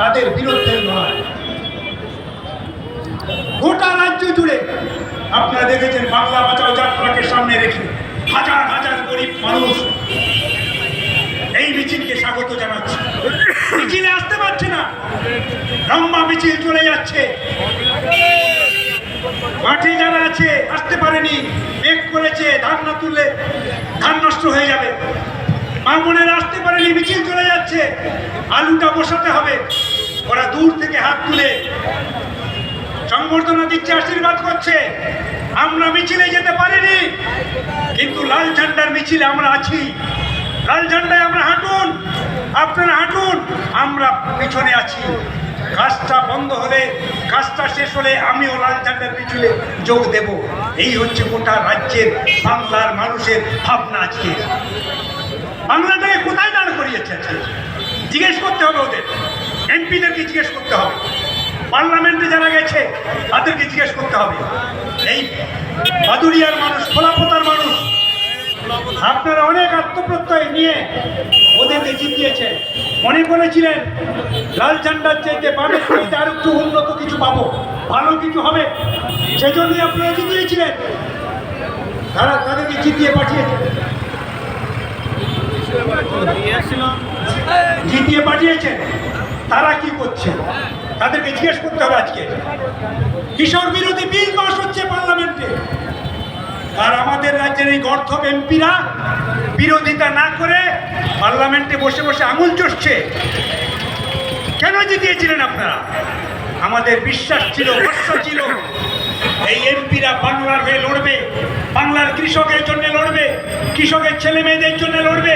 তাদের বিরুদ্ধে লড়াই। গোটা রাজ্য জুড়ে আপনারা দেখেছেন বাংলা বাঁচাও যাত্রাকে সামনে রেখে হাজার হাজার গরিব মানুষ এই মিছিলকে স্বাগত জানাচ্ছে। মিছিলে আসতে পারছে না, লম্বা মিছিল চলে যাচ্ছে। মাঠে যারা আছে আসতে পারেনি, মেঘ করেছে, ধান না তুললে ধান নষ্ট হয়ে যাবে। মা বোনেরা আসতে পারেনি, মিছিল চলে যাচ্ছে, আলুটা বসাতে হবে। ওরা দূর থেকে হাত তুলে সংবর্ধনা দিচ্ছে, আশীর্বাদ করছে। আমরা মিছিলে যেতে পারিনি, কিন্তু লাল ঝান্ডার মিছিলে আমরা আছি। লাল ঝান্ডায় আমরা হাঁটুন, আপনারা হাঁটুন, আমরা পিছনে আছি। কাজটা বন্ধ হলে, কাজটা শেষ হলে আমিও লাল ঝান্ডার পিছনে যোগ দেব। এই হচ্ছে গোটা রাজ্যের বাংলার মানুষের ভাবনা। আজকে বাংলাটাকে কোথায় দাঁড় করিয়েছে আজকে জিজ্ঞেস করতে হবে, ওদের এমপিদেরকে জিজ্ঞেস করতে হবে, পার্লামেন্টে যারা গেছে তাদেরকে জিজ্ঞেস করতে হবে। এই বাদুড়িয়ার মানুষ, খোলাপোতার মানুষ, আপনারা অনেক আত্মপ্রত্যয় নিয়ে ওদেরকে জিতিয়েছেন। মনে করেছিলেন লাল ঝান্ডার চাইতে বামের চাইতে আর একটু উন্নত কিছু পাবো, ভালো কিছু হবে, সেজন্যই আপনারা জিতিয়েছিলেন। তাদেরকে জিতিয়ে পাঠিয়েছেন। তারা কি করছে তাদেরকে জিজ্ঞেস করতে হবে। আজকে কৃষক বিরোধী বিল পাস হচ্ছে পার্লামেন্টে, আর আমাদের রাজ্যের এই গর্ধব এমপিরা বিরোধিতা না করে পার্লামেন্টে বসে বসে আঙুল চষছে। কেন জিতিয়েছিলেন আপনারা? আমাদের বিশ্বাস ছিল, ভরসা ছিল এই এমপিরা বাংলার হয়ে লড়বে, বাংলার কৃষকের জন্য লড়বে, কৃষকের ছেলে মেয়েদের জন্য লড়বে,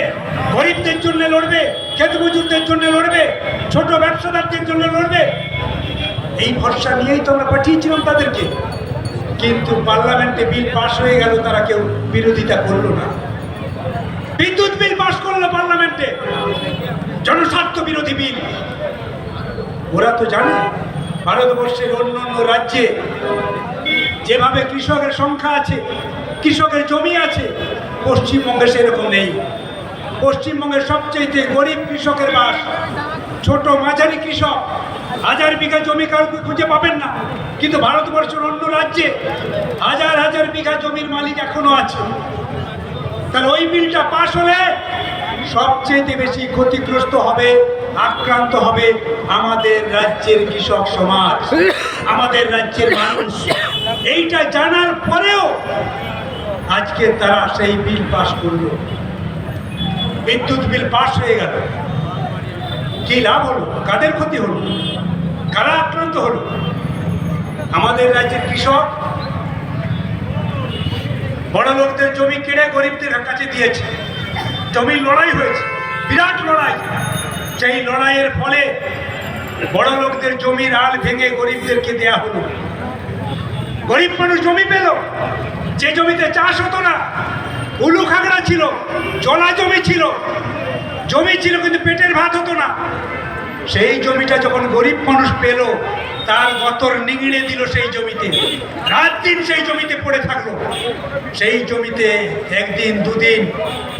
গরিবদের জন্য লড়বে, ক্ষেত মজুরদের জন্য লড়বে, ছোট ব্যবসাদারদের জন্য লড়বে। এই ভরসা নিয়েই তো আমরা পাঠিয়েছিলাম তাদেরকে। কিন্তু পার্লামেন্টে বিল পাস হয়ে গেল, তারা কেউ বিরোধিতা করলো না। বিদ্যুৎ বিল পাস করলো পার্লামেন্টে, জনস্বার্থ বিরোধী বিল। ওরা তো জানে ভারতবর্ষের অন্য অন্য রাজ্যে যেভাবে কৃষকের সংখ্যা আছে, কৃষকের জমি আছে, পশ্চিমবঙ্গে সেরকম নেই। পশ্চিমবঙ্গের সবচেয়ে গরিব কৃষকের বাস। ছোট মাঝারি কৃষক, 1000 বিঘা জমি কাউকে খুঁজে পাবেন না, কিন্তু ভারতবর্ষের অন্য রাজ্যে হাজার হাজার বিঘা জমির মালিক এখনো আছে। তাহলে ওই বিলটা পাস হলে সবচেয়ে বেশি ক্ষতিগ্রস্ত হবে, আক্রান্ত হবে আমাদের রাজ্যের কৃষক সমাজ, আমাদের রাজ্যের মানুষ। এইটা জানার পরেও আজকে তারা সেই বিল পাস করলো। বিদ্যুৎ বিল পাস হয়ে গেল, কি লাভ হলো? কাদের ক্ষতি হলো? কারা আক্রান্ত হলো? আমাদের রাজ্যের কৃষক বড় লোকদের জমি কেড়ে গরিবদের কাছে দিয়েছে। জমির লড়াই হয়েছে, বিরাট লড়াই। সেই লড়াইয়ের ফলে বড় লোকদের জমির আল ভেঙে গরিবদেরকে দেয়া হলো। গরিব মানুষ জমি পেল, যে জমিতে চাষ হতো না, উলু খাগড়া ছিল, জলা জমি ছিল, কিন্তু পেটের ভাত হতো না। সেই জমিটা যখন গরিব মানুষ পেল, তার গতর নিংড়ে দিল সেই জমিতে, রাত দিন সেই জমিতে পড়ে থাকলো। সেই জমিতে একদিন দুদিন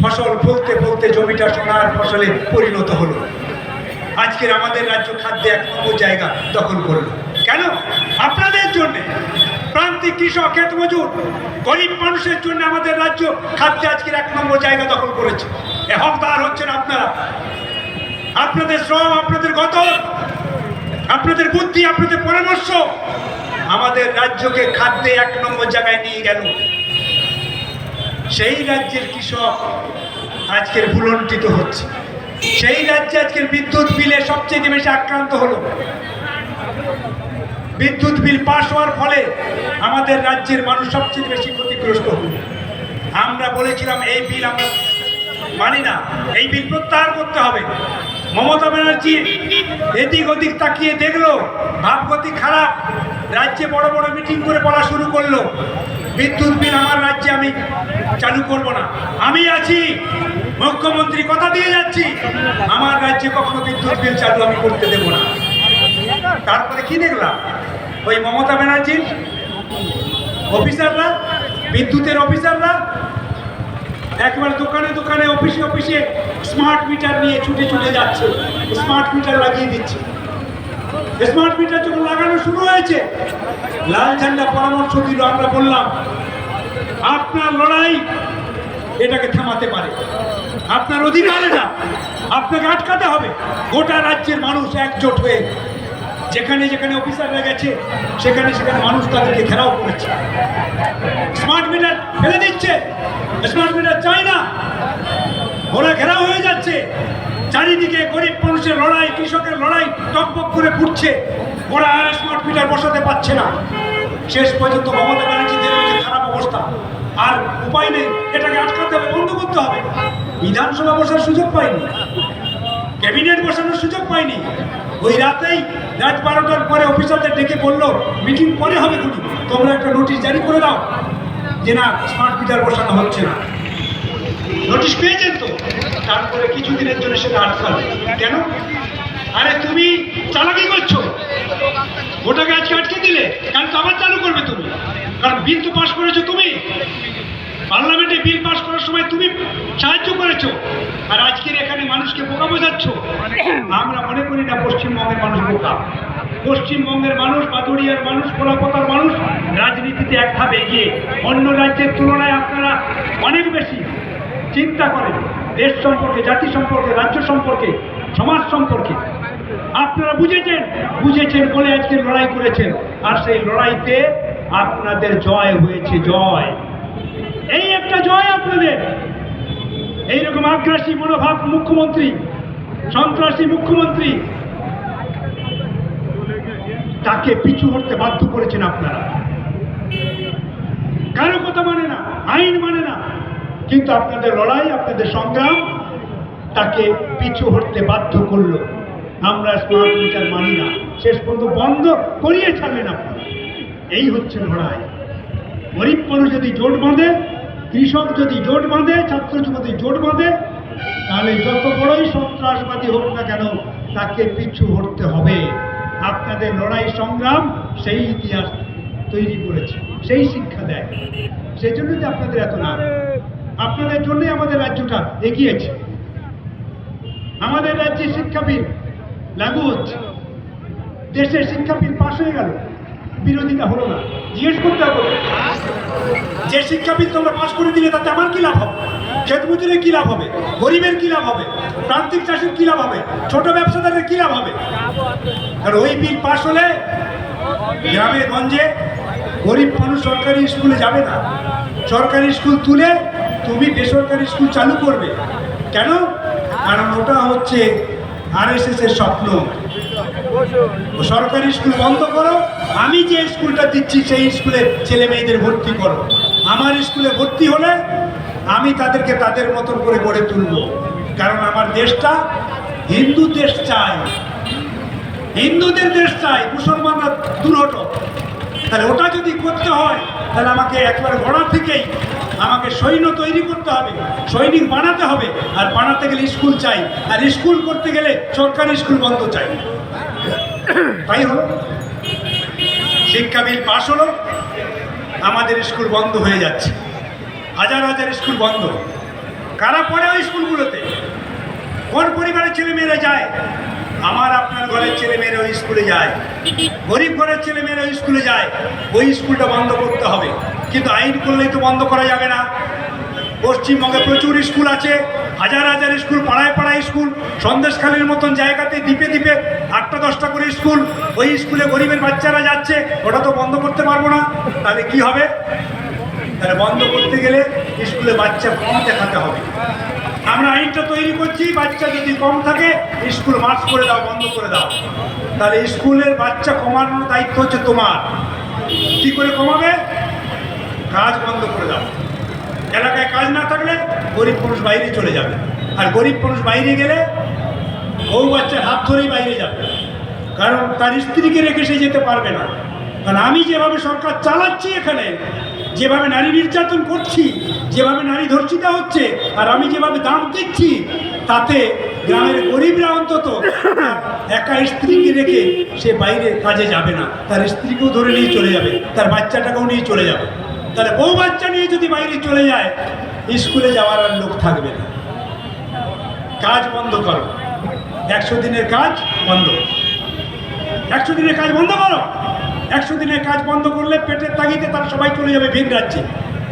ফসল ফলতে ফলতে জমিটা সোনার ফসলে পরিণত হলো। আজকের আমাদের রাজ্য খাদ্যে 1 নম্বর জায়গা দখল করলো। কেন? আপনাদের জন্যে। প্রান্তিক কৃষক, ক্ষেত মজুর, গরিব মানুষের জন্য আমাদের রাজ্য খাদ্যে আজকের 1 নম্বর জায়গা দখল করেছে। এ হকদার হচ্ছেন আপনারা। আপনাদের শ্রম, আপনাদের গতর, আপনাদের বুদ্ধি, আপনাদের পরামর্শ আমাদের রাজ্যকে খাদ্যে 1 নম্বর জায়গায় নিয়ে গেল। সেই রাজ্যের কৃষক আজকের ভুলণ্ঠিত হচ্ছে। সেই রাজ্যে আজকের বিদ্যুৎ বিলে সবচেয়ে বেশি আক্রান্ত হলো। বিদ্যুৎ বিল পাশ হওয়ার ফলে আমাদের রাজ্যের মানুষ সবচেয়ে বেশি ক্ষতিগ্রস্ত হল। আমরা বলেছিলাম এই বিল আমরা মানি না, এই বিল প্রত্যাহার করতে হবে। মমতা ব্যানার্জি এদিক ওদিক তাকিয়ে দেখলো ভাবগতি খারাপ, রাজ্যে বড় বড় মিটিং করে বলা শুরু করলো বিদ্যুৎ বিল আমার রাজ্যে আমি চালু করব না। আমি আছি, মুখ্যমন্ত্রী কথা দিয়ে যাচ্ছি, আমার রাজ্যে কখনো বিদ্যুৎ বিল চালু আমি করতে দেব না। তারপরে কি দেখলাম, ওই মমতা ব্যানার্জির অফিসাররা, বিদ্যুতের অফিসাররা একবার দোকানে দোকানে, অফিসে অফিসে স্মার্ট মিটার নিয়ে ছুটে ছুটে যাচ্ছে, স্মার্ট মিটার লাগিয়ে দিচ্ছে। স্মার্ট মিটার যখন লাগানো শুরু হয়েছে, লাল ঝান্ডা পরামর্শ দিল, আমরা বললাম আপনার লড়াই এটাকে থামাতে পারে, আপনার অধিকার এটা, আপনাকে আটকাতে হবে। গোটা রাজ্যের মানুষ একজোট হয়ে যেখানে যেখানে অফিসাররা গেছে সেখানে সেখানে মানুষ তাদেরকে ঘেরাও করেছে, স্মার্ট মিটার ফেলে দিচ্ছে, স্মার্ট মিটার চাই না, ওরা ঘেরাও হয়ে যাচ্ছে। চারিদিকে গরিব মানুষের লড়াই, কৃষকের লড়াই টকবক করে ফুটছে, ওরা আর স্মার্ট মিটার বসাতে পারছে না। শেষ পর্যন্ত মমতা ব্যানার্জিদের যে খারাপ অবস্থা, আর উপায় নেই, এটাকে আটকাতে হবে, বন্ধ করতে হবে। বিধানসভা বসার সুযোগ পাইনি, ক্যাবিনেট বসানোর সুযোগ পাইনি, ওই রাতেই রাত 12টার পরে অফিসারদের ডেকে বললো মিটিং পরে হবে, খুনি তোমরা একটা নোটিশ জারি করে দাও যে না স্মার্ট মিটার বসানো হচ্ছে না। নোটিশ পেয়েছেন তো? তারপরে কিছুদিনের জন্য সেটা আটকাবে কেন? আরে তুমি চালাকি করছো, ওটাকে আজকে আটকে দিলে কাল তো আবার চালু করবে তুমি, কারণ বিল তো পাস করেছো তুমি, পার্লামেন্টে বিল পাস করার সময় তুমি সাহায্য করেছো, আর আজকের এখানে মানুষকে বোকা বোঝাচ্ছ। আমরা মনে করি না পশ্চিমবঙ্গের মানুষ বোকা, পশ্চিমবঙ্গের মানুষ, পাতুড়িয়ার মানুষ, কোলাপতার মানুষ রাজনীতিতে এক ধাপ এগিয়ে, অন্য রাজ্যের তুলনায় আপনারা অনেক বেশি চিন্তা করেন দেশ সম্পর্কে, জাতি সম্পর্কে, রাজ্য সম্পর্কে, সমাজ সম্পর্কে। আপনারা বুঝেছেন বলে আজকে লড়াই করেছেন, আর সেই লড়াইতে আপনাদের জয় হয়েছে, জয়, এই একটা জয় আপনাদের। এইরকম আগ্রাসী মনোভাব মুখ্যমন্ত্রী, সন্ত্রাসী মুখ্যমন্ত্রী, তাকে পিছু হটতে বাধ্য করেছেন আপনারা। কারো কথা মানে না, আইন মানে না, কিন্তু আপনাদের লড়াই, আপনাদের সংগ্রাম তাকে পিছু হটতে বাধ্য করলো। আমরা স্মার্ট মিটার মানি না, শেষ পর্যন্ত বন্ধ করিয়ে ছাড়লেন আপনারা। এই হচ্ছে লড়াই। গরিব মানুষ যদি জোট বাঁধে, কৃষক যদি জোট বাঁধে, ছাত্র যুবতী জোট বাঁধে, তাহলে যত বড়ই সন্ত্রাসবাদী হোক না কেন তাকে পিছু হটতে হবে। আপনাদের লড়াই সংগ্রাম সেই ইতিহাস তৈরি করেছে, সেই শিক্ষা দেয়, সেই জন্য যে আপনাদের এত নাম। আপনাদের জন্যই আমাদের রাজ্যটা এগিয়েছে। আমাদের রাজ্যে শিক্ষা বিল লাগু হচ্ছে, দেশের শিক্ষা বিল পাশ হয়ে গেল, বিরোধিতা হলো না। জিজ্ঞেস করতে হবে যে শিক্ষা বিল তোমরা পাশ করে দিলে তাতে আমার কি লাভ হবে, ক্ষেত মজুরের কি লাভ হবে, গরিবের কি লাভ হবে, প্রান্তিক চাষির কি লাভ হবে, ছোট ব্যবসাদারের কি লাভ হবে? আর ওই বিল পাশ হলে গ্রামে গঞ্জে গরিব মানুষ সরকারি স্কুলে যাবে না, সরকারি স্কুল তুলে তুমি বেসরকারি স্কুল চালু করবে। কেন? কারণ ওটা হচ্ছে RSS এর স্বপ্ন। সরকারি স্কুল বন্ধ করো, আমি যে স্কুলটা দিচ্ছি সেই স্কুলে ছেলে মেয়েদের ভর্তি করো। আমার স্কুলে ভর্তি হলে আমি তাদেরকে তাদের মতন করে গড়ে তুলব, কারণ আমার দেশটা হিন্দু দেশ চাই, হিন্দুদের দেশ চাই, মুসলমানরা দূর হটো। তাহলে ওটা যদি করতে হয় তাহলে আমাকে একবারে গোড়া থেকেই আমাকে সৈন্য তৈরি করতে হবে, সৈনিক বানাতে হবে, আর বানাতে গেলে স্কুল চাই, আর স্কুল করতে গেলে সরকারি স্কুল বন্ধ চাই। তাই হলো, শিক্ষা বিল পাশ হলো, আমাদের স্কুল বন্ধ হয়ে যাচ্ছে, হাজার হাজার স্কুল বন্ধ। কারা পড়ে ওই স্কুলগুলোতে? কোন পরিবারের ছেলেমেয়েরা যায়? আমার আপনার ঘরের ছেলেমেয়েরা ওই স্কুলে যায়, গরিব ঘরের ছেলেমেয়েরা ওই স্কুলে যায়। ওই স্কুলটা বন্ধ করতে হবে, কিন্তু আইন করলেই তো বন্ধ করা যাবে না। পশ্চিমবঙ্গে প্রচুর স্কুল আছে, হাজার হাজার স্কুল, পাড়ায় পাড়ায় স্কুল, সন্দেশখালীর মতন জায়গাতে দ্বীপে দ্বীপে 8টা 10টা করে স্কুল। ওই স্কুলে গরিবের বাচ্চারা যাচ্ছে, ওটা তো বন্ধ করতে পারবো না। তাহলে কি হবে? তাহলে বন্ধ করতে গেলে স্কুলে বাচ্চা কম দেখাতে হবে। আমরা আইনটা তৈরি করছি, বাচ্চা যদি কম থাকে স্কুল মার্চ করে দাও, বন্ধ করে দাও। তাহলে স্কুলের বাচ্চা কমানোর দায়িত্ব হচ্ছে তোমার। কি করে কমাবে? কাজ বন্ধ করে দাও। এলাকায় কাজ না থাকলে গরিব মানুষ বাইরে চলে যাবে, আর গরিব মানুষ বাইরে গেলে বউ বাচ্চার হাত ধরেই বাইরে যাবে, কারণ তার স্ত্রীকে রেখে সে যেতে পারবে না। কারণ আমি যেভাবে সরকার চালাচ্ছি, এখানে যেভাবে নারী নির্যাতন করছি, যেভাবে নারী ধর্ষিতা হচ্ছে, আর আমি যেভাবে দাম দিচ্ছি, তাতে গ্রামের গরিবরা অন্তত একা স্ত্রীকে রেখে সে বাইরে কাজে যাবে না, তার স্ত্রীকেও ধরে নিয়ে চলে যাবে, তার বাচ্চাটাকেও নিয়ে চলে যাবে। তাহলে বউ বাচ্চা নিয়ে যদি বাইরে চলে যায়, স্কুলে যাওয়ার আর লোক থাকবে না। কাজ বন্ধ করো, 100 দিনের কাজ বন্ধ। দিনের কাজ বন্ধ করো। 100 দিনের কাজ বন্ধ করলে পেটের তাগিদে তারা সবাই চলে যাবে ভিন রাজ্যে।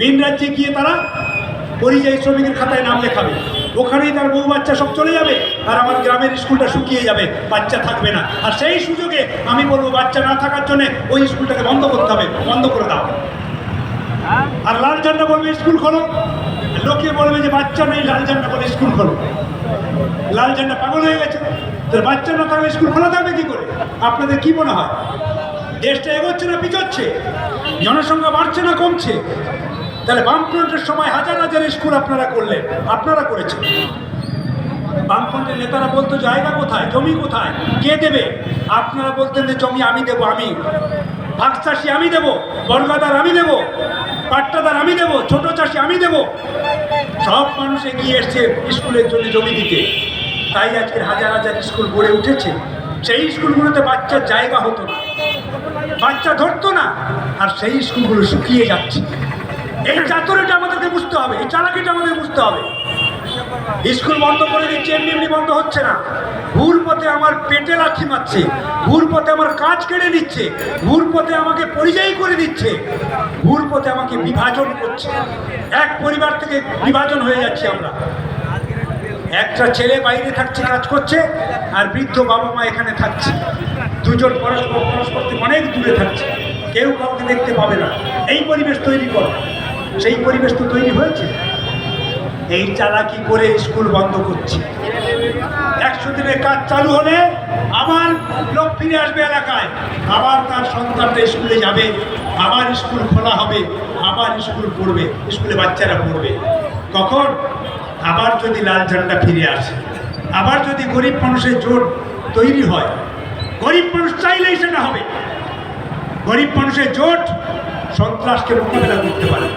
ভিন রাজ্যে গিয়ে তারা পরিযায়ী শ্রমিকের খাতায় নাম লেখাবে, ওখানেই তার বউ বাচ্চা সব চলে যাবে, আর আমার গ্রামের স্কুলটা শুকিয়ে যাবে, বাচ্চা থাকবে না। আর সেই সুযোগে আমি বলবো বাচ্চা না থাকার জন্য ওই স্কুলটাকে বন্ধ করতে হবে, বন্ধ করে দাও। আর লাল ঝান্ডা বলবে স্কুল খোলো, লোকে বলবে যে বাচ্চা নেই, লাল ঝান্ডা বলে স্কুল খোলো। লাল ঝান্ডা পাগল হয়ে গেছে, তো বাচ্চা না থাকলে স্কুল খোলা থাকবে কি করে? আপনাদের কি মনে হয় দেশটা এগোচ্ছে না পিছোচ্ছে? জনসংখ্যা বাড়ছে না কমছে? তাহলে বামফ্রন্টের সময় হাজার হাজার স্কুল আপনারা করলেন, আপনারা করেছেন। বামফ্রন্টের নেতারা বলতো জায়গা কোথায়, জমি কোথায়, কে দেবে? আপনারা বলতেন যে জমি আমি দেবো, আমি ভাগ চাষি আমি দেবো, বর্গাদার আমি দেবো, পাট্টাদার আমি দেবো, ছোট চাষি আমি দেবো। সব মানুষ এগিয়ে এসছে স্কুলের জন্য জমি দিতে, তাই আজকের হাজার হাজার স্কুল গড়ে উঠেছে। সেই স্কুলগুলোতে বাচ্চার জায়গা হতো না, বাচ্চা ধরতো না, আর সেই স্কুলগুলো শুকিয়ে যাচ্ছে। এই চাতুরিটা আমাদেরকে বুঝতে হবে, এই চালাকিটা আমাদের বুঝতে হবে। স্কুল বন্ধ করে দিচ্ছে, এমনি এমনি বন্ধ হচ্ছে না। ভুল পথে আমার পেটে লাথি মারছে, ভুল পথে আমার কাজ কেড়ে নিচ্ছে, ভুল পথে আমাকে পরিযায়ী করে দিচ্ছে, ভুল পথে আমাকে বিভাজন করছে। এক পরিবার থেকে বিভাজন হয়ে যাচ্ছে আমরা। একটা ছেলে বাইরে থাকছে, কাজ করছে, আর বৃদ্ধ বাবা মা এখানে থাকছে। দুজন পরস্পর থেকে অনেক দূরে থাকছে, কেউ কাউকে দেখতে পাবে না। এই পরিবেশ তৈরি করো, সেই পরিবেশ তো তৈরি হয়েছে। এই চালাকি করে স্কুল বন্ধ করছে। 100 দিনের কাজ চালু হলে আবার লোক ফিরে আসবে এলাকায়, আবার তার সন্তানটা স্কুলে যাবে, আবার স্কুল খোলা হবে, আবার স্কুল পড়বে, স্কুলে বাচ্চারা পড়বে। তখন আবার যদি লাল ঝান্ডা ফিরে আসে, আবার যদি গরিব মানুষের জোট তৈরি হয়, গরিব মানুষ চাইলেই সেটা হবে। গরিব মানুষের জোট সন্ত্রাসকে মোকাবেলা করতে পারে,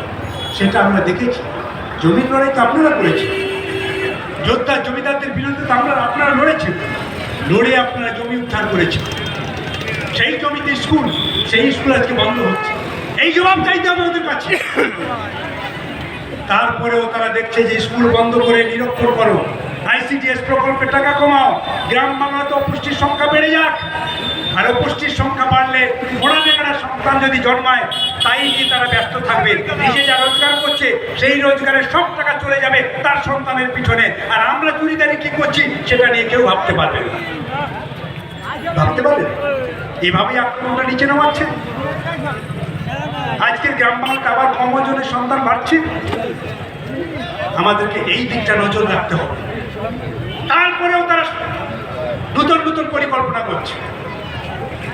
সেটা আমরা দেখেছি। জমির লড়াই তো আপনারা করেছেন, যোদ্ধা জমিদারদের বিরুদ্ধে তো আপনারা লড়েছেন, লড়ে আপনারা জমি উদ্ধার করেছেন। সেই জমিতে স্কুল, সেই স্কুল আজকে বন্ধ হচ্ছে। এই জবাব চাইতে হবে ওদের কাছে। তারপরেও তারা দেখছে যে স্কুল বন্ধ করে নিরক্ষর করো, ICDS প্রকল্পের টাকা কমাও, গ্রাম বাংলাতে অপুষ্টির সংখ্যা বেড়ে যাক। আর অপুষ্টির সংখ্যা বাড়লে ওরা নেগারা সন্তান যদি জন্মায়, তাই কি তারা ব্যস্ত থাকবে? নিজে যা রোজগার করছে সেই রোজগারের সব টাকা চলে যাবে তার সন্তানের পিছনে, আর আমরা চুরিদারি কি করছি সেটা নিয়ে কেউ ভাবতে পারবে না। ভাবতে পারবে? এভাবেই আক্রমণটা নিচে নামাচ্ছে। আজকের গ্রাম বাংলাতে আবার কম ওজনের সন্তান বাড়ছে। আমাদেরকে এই দিকটা নজর রাখতে হবে। তারপরেও তারা নতুন নতুন পরিকল্পনা করছে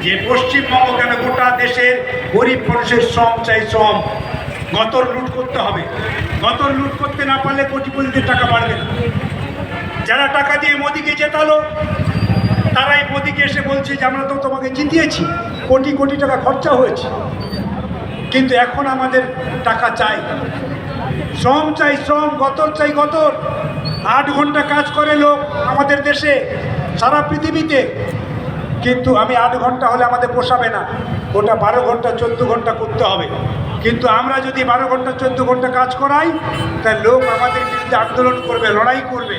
যে পশ্চিমবঙ্গ কেন, গোটা দেশের গরিব মানুষের শ্রম চাই, শ্রম। গতর লুট করতে হবে, গতর লুট করতে না পারলে কোটিপতিদের টাকা বাড়বে না। যারা টাকা দিয়ে মোদিকে জেতালো, তারাই মোদিকে এসে বলছে যে আমরা তো তোমাকে জিতিয়েছি, কোটি কোটি টাকা খরচা হয়েছে, কিন্তু এখন আমাদের টাকা চাই, শ্রম চাই, শ্রম, গতর চাই, গতর। 8 ঘন্টা কাজ করে লোক আমাদের দেশে, সারা পৃথিবীতে, কিন্তু আমি 8 ঘন্টা হলে আমাদের পোষাবে না, ওটা 12 ঘন্টা 14 ঘন্টা করতে হবে। কিন্তু আমরা যদি 12 ঘন্টা 14 ঘন্টা কাজ করাই, তাহলে লোক আমাদের বিরুদ্ধে আন্দোলন করবে, লড়াই করবে।